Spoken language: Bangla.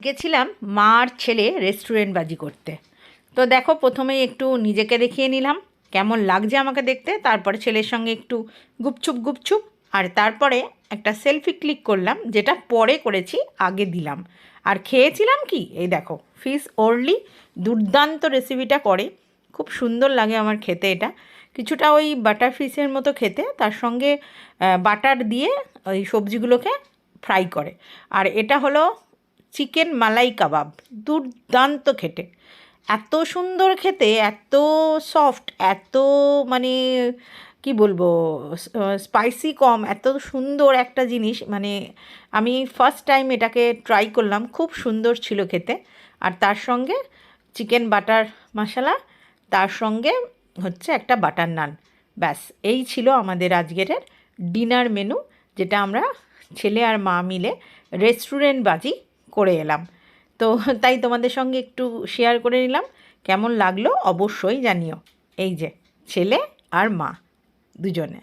গেছিলাম মা আর ছেলে রেস্টুরেন্ট বাজি করতে। তো দেখো, প্রথমেই একটু নিজেকে দেখিয়ে নিলাম কেমন লাগছে আমাকে দেখতে, তারপরে ছেলের সঙ্গে একটু গুপচুপ গুপচুপ, আর তারপরে একটা সেলফি ক্লিক করলাম, যেটা পরে করেছি, আগে দিলাম। আর খেয়েছিলাম কি, এই দেখো, ফিশ ওরলি। দুর্দান্ত রেসিপিটা করে, খুব সুন্দর লাগে আমার খেতে। এটা কিছুটা ওই বাটার ফিশের মতো খেতে, তার সঙ্গে বাটার দিয়ে ওই সবজিগুলোকে ফ্রাই করে। আর এটা হলো চিকেন মালাই কাবাব, দুর্দান্ত খেতে, এত সুন্দর খেতে, এত সফট, এত মানে কি বলবো, স্পাইসি কম, এত সুন্দর একটা জিনিস। মানে আমি ফার্স্ট টাইম এটাকে ট্রাই করলাম, খুব সুন্দর ছিল খেতে। আর তার সঙ্গে চিকেন বাটার মশলা, তার সঙ্গে হচ্ছে একটা বাটার নান। ব্যাস, এই ছিল আমাদের আজকের ডিনার মেনু, যেটা আমরা ছেলে আর মা মিলে রেস্টুরেন্ট বাজি করে এলাম। তো তাই তোমাদের সঙ্গে একটু শেয়ার করে নিলাম, কেমন লাগলো অবশ্যই জানিও। এই যে ছেলে আর মা দুজনে।